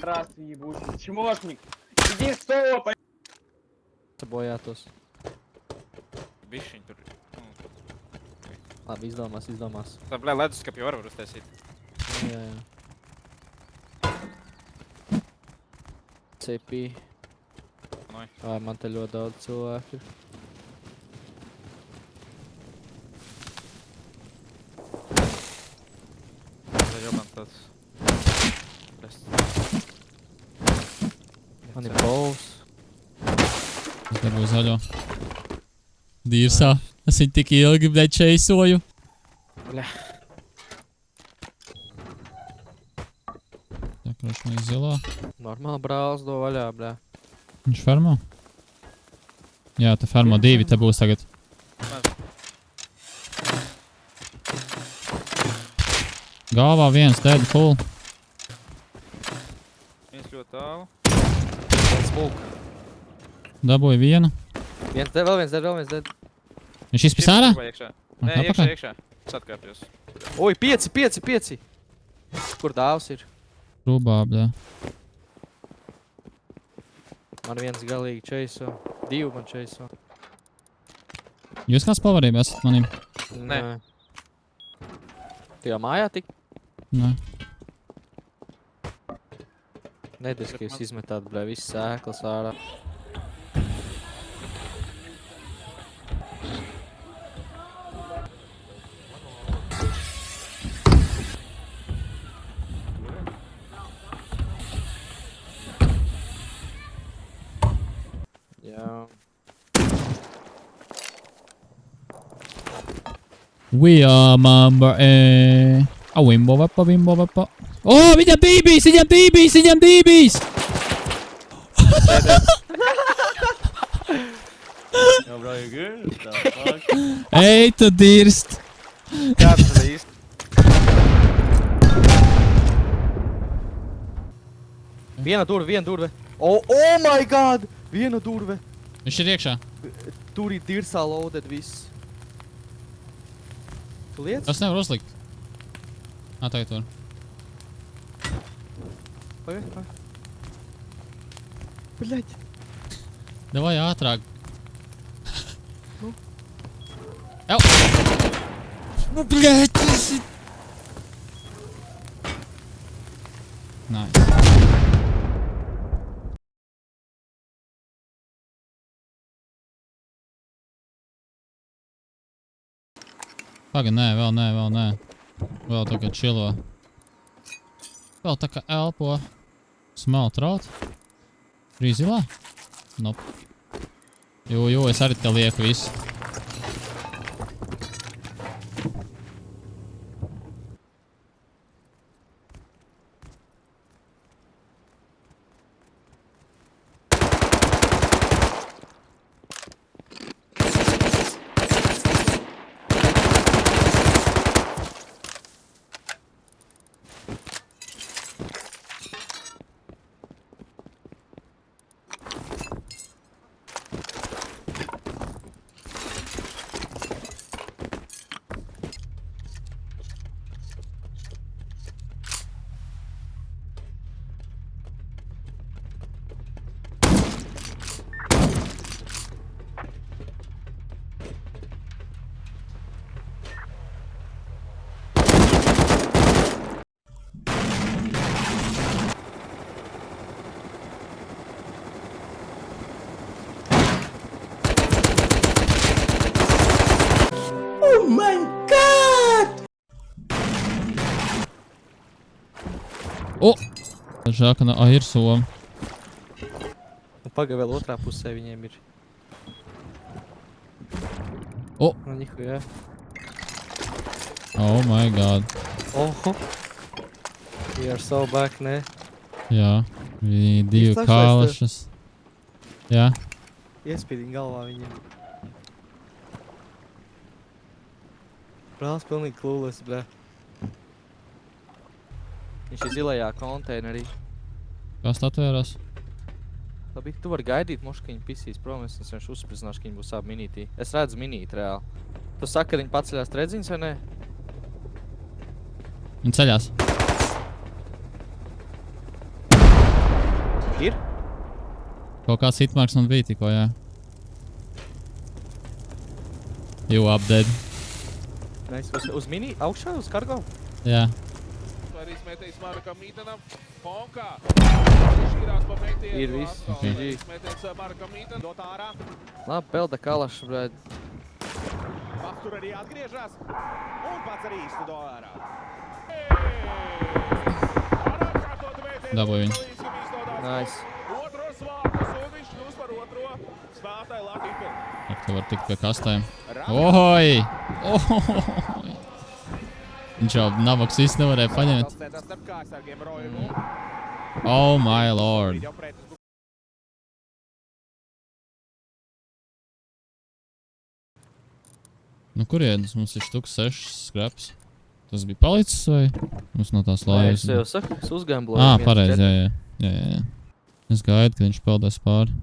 Здравствуй, ебучий чмошник. Иди стопай. Bojātos. Bišķiņ tur. Labi, izdomās. Tā, blē, leduskapi var uztaisīt. Jā. Cepī. Noi. Vai, man te ļoti daudz cilvēku. Zaļo man tāds. Man ir bols. Es dabūju zaļo. Dīrsā. Es viņu tik ilgi, bļaļ, čeisoju. Bļa. Tā, kroši man ir zilā. Normāli brālis do vaļā, bļa. Viņš farmo? Jā, te farmo 2, te būs tagad. Galvā 1, dead, full. Viens ļoti tālu. Smūk. Dabūju 1. Viens dead, vēl viens dead. Viņš izpis ārā? Nē, iekšā. Es atkāpjos. Oi, 5. Kur dāvs ir? Rūbā, bļā. Man viens galīgi čeiso. 2 man čeiso. Jūs kāds pavarība esat manim? Nē. Tu jau mājā tik? Nē. Nedis, ka jūs izmetāt, bļa, viss sēklas ārā. Jā. We are member, Wimbo vapa. Oh, viņam dībīs! Yo, bro, you good? What the fuck? Ej, tu dirst! Kāds tas īsti? Viena durve. Oh my god! Viena durve. Viņš ir iekšā. Tur ir dirsā loaded viss. Tu liec? Tas nevar uzlikt. Tagad var. Pagaid. Bļaļ. Davai ātrāk. Nu? Jau! Nu, bļaļ, tas ir... Nice. Pagaid, nē, vēl nē. Vēl tā kā čilo. Vēl tā kā elpo. Smelt raut. Rīzilā? Nope. Jo, es arī te lieku visu. O! Žēl, ka ir soma. Pagaid, vēl otrā pusē viņiem ir. O! Nu, nihujā. Oh my god. Oho. We are so back, ne? Jā. Viņi divi Izslēgšais kālašas. Jā. Iespīdīgi galvā viņiem. Brālis pilnīgi klūles, bļa. Viņš ir zilajā konteinerī. Kas atvērās? Labi, tu vari gaidīt, moši, ka viņi pisīs prom, es viņš uzspridzināšu, ka viņi būs abi minītī. Es redzu minīti reāli. Tu saki, ka viņi paceļās tredziņas vai ne? Viņi ceļās. Ir? Kaut kāds hitmarks man bija tikko, jā. You up dead. Nice. Uz mini augšā, uz kargo? Jā. Arī smetējis Markam Mītenam. Ponkā. Šīrās pa metienu. Ir viss. Atkal GG. smetējis Markam Mītenam. Dot ārā. Labi, pelda kalašs, bļaļ. Pats tur arī atgriežas. Un pats arī īsti do ārā. Dabūju viņu. Nice. Otros vārtus un viņš kļūst par otro spēlētāju Latviju. Ak, tu var tikt pie kastēm. Ohoj! Ohoj! Viņš jau nabaks viss nevarēja paņemt. Starp kārsargiem Roju. Oh my lord. Video pretis. Nu, kurienes mums ir štuks 6 skraps? Tas bija palicis vai? Mums no tās Es lājas. jau saku, es uzgambloju. Ā, pareizi, jā. Es gaidu, ka viņš peldēs pāri.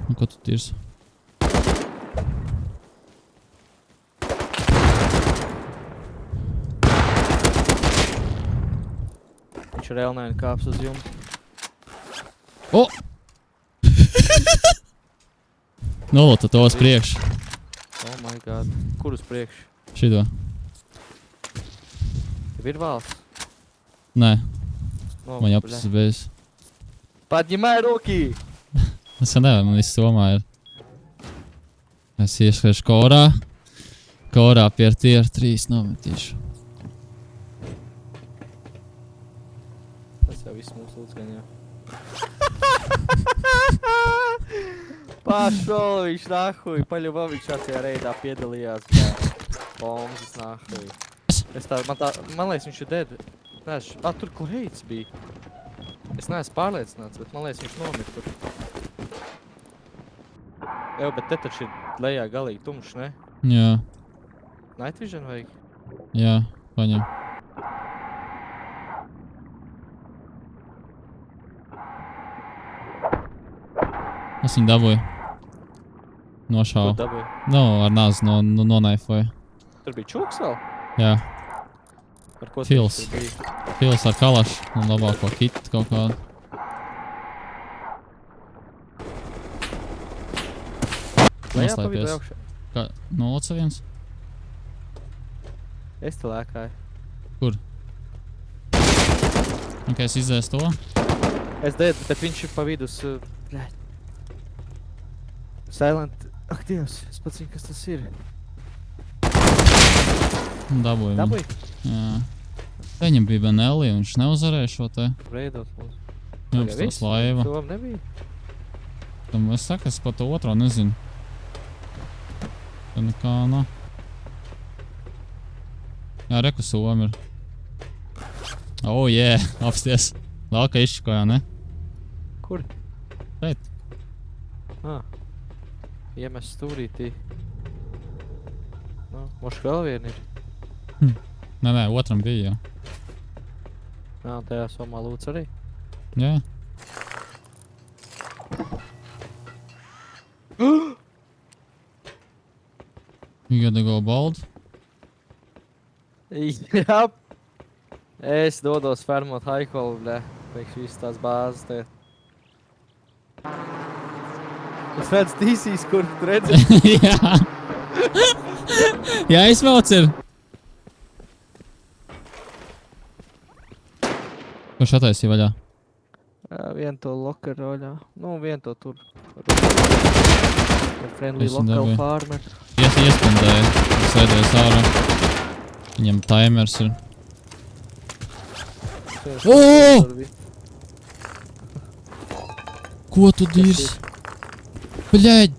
Nu, ko tu tirsi? Viņš ar L9 kāps uz jums. O! Nolota to uz priekšu. Oh my god. Kur uz priekšu? Šito. Tev ir valsts? Nē, No, man jāpasas bez. Поднимай руки! Es jau nevaru, man viss somā ir. Es ieskriešu korā. Korā pie tier 3 nometīšu. Tas jau viss mums lūdz gan jau. Pašol, viņš nahuj. Paļuvā viņš šācajā reidā piedalījās. Bombas nahuj. Man liekas, viņš ir dead. Tur Koreits bija. Es neesmu pārliecināts, bet man liekas, viņš nomir tur. Jau, bet te taču ir lejā galīgi tumšs, ne? Jā, Night Vision vajag? jā, paņem. Es viņu dabūju. Kur Nošāvu. dabūji? Nu, ar nāzi nonaifoju. Tur bija čūks vēl? Jā, Ar ko Fils. tur bija? pils ar kalašu un labāko kitu kaut kādu. Lejā pa vidu Noslēpies. augšā? Kā, 0-1? Es te lēkāju. Ok, es izdzēs to. Es dead, bet viņš ir pa vidus. Bļaļ. Silent. Ak, Dievs, es pats zinu, kas tas ir. Dabūju viņu. Dabūji? Jā. Viņam bija Benelli un viņš neuzvarēja šo te. Reidot mums. Jums Tagad tas laiva. Tom nebija? Tam es saku, es par to otro nezinu. Tā nekā nav. Jā, reku Somi ir. Oh, yeah, apsties. Lāka izšķikojā, ne? Kur? Šeit. Iemes stūrītī. Nu, moši vēl vien ir. Nē, otram bija jau. Tajā somā lūdz arī. Jā. You gotta go bald. Jā. Es dodos fermot haikolu, bļa. Pēkš visas tās bāzes te. Es redzu tīsīs, kur tu redzi. Jā. Jā, izvelc ir. Kurš attaisīja vaļā? Vien to locker roļā. Nu, vien to tur. Friendly Es local dabūju. farmer. Iespindēja. Sēdēs ārā. Viņam timers ir. O! Ko tu dīrs? Bļaļ!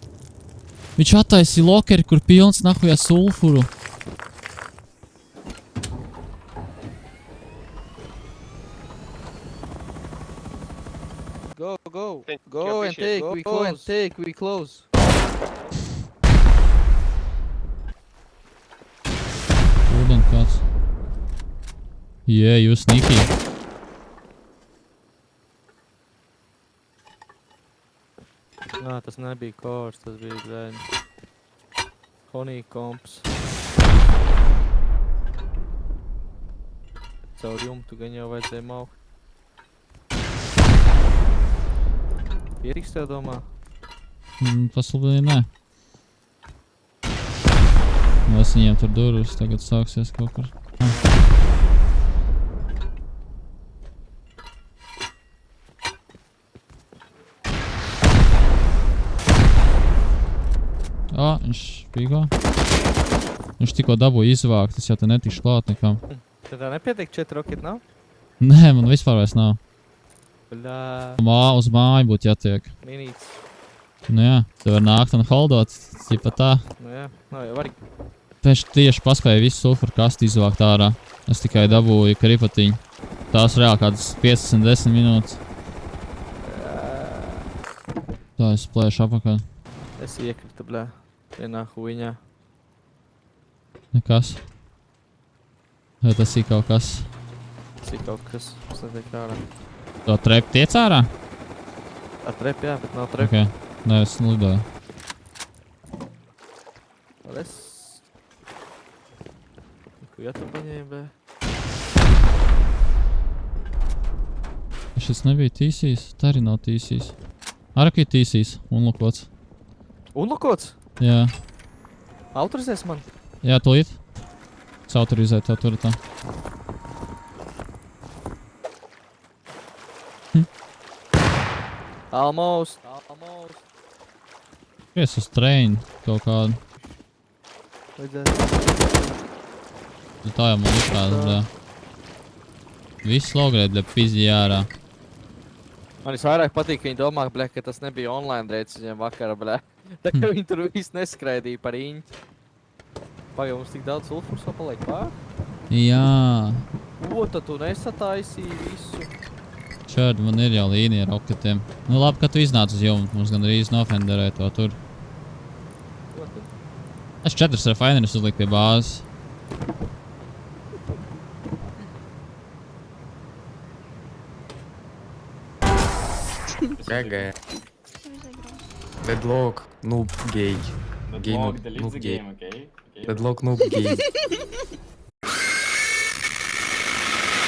Viņš attaisīja lokeri, kur pilns nahujā sulfuru. Go, go. Thank you, Go and appreciate take, it. we go and take, we close. Ūden kāds. Yeah, you sneaky. Nā, tas nebija kors, tas bija bļaļ. Honeycombs. caur jumtu gan jau vajadzēja maukt. Pierīks tev domā? Pasludināja, nē. Es viņiem tur durvis tagad sāksies kaut kur. Viņš pīko. Viņš tikko dabūja izvākt, es jau te netikšu klāt nekam. Tad tev nepietiek 4 roketi nav? Nē, man vispār vairs nav. Bļā, Uz māju būtu jātiek. minīts. Nu jā, tu var nākt un holdot, cipa tā. Nu jā, nav jau arī. Pēc tieši paspēju visu sulfuru kastu izvākt ārā. Es tikai dabūju kripatiņu. Tās reāli kādas 15-10 minūtes. Tā es plēšu apakaļ. Es iekritu, bļā, vienā huiņā. Nekas. Vai tas ir kaut kas? Tas ir kaut kas, kas netiek ārā. To trepu tiec ārā? Ar trepu, jā, bet nav trepu. Ok. Nē, es lidoju. Es... Ko jā tu paņēmi, bē? Šis nebija tīsīs, tā arī nav tīsīs. Araki tīsīs, unlokots. Unlokots? Jā. Autorizēs man? Jā, tūlīt. Es autorizēju tev tur tā. Almost. Es uz treinu kaut kādu. Vajadzēs. Tā jau man likās, bļā. Viss logrēt, bļā, pizdi ārā. Man visvairāk patīk, ka viņi domā, bļā, ka tas nebija online rēds viņiem vakara, bļā. Tā kā viņi tur viss neskraidīja par īņķi. Pagaid, mums tik daudz sulfurs vēl paliek pār? Jā. Ko, tad tu nesataisīji visu? Čerd, man ir jau līnija ar roketiem. Nu labi, ka tu iznāc uz jumtu. Mums gan arī nofenderēja to tur. Ko tad? Es 4 refineris uzliku pie bāzes. ГГ. Deadlock, noob, gay. Gay noob, Delete noob, the gay. game, okay? Deadlock, noob, gay.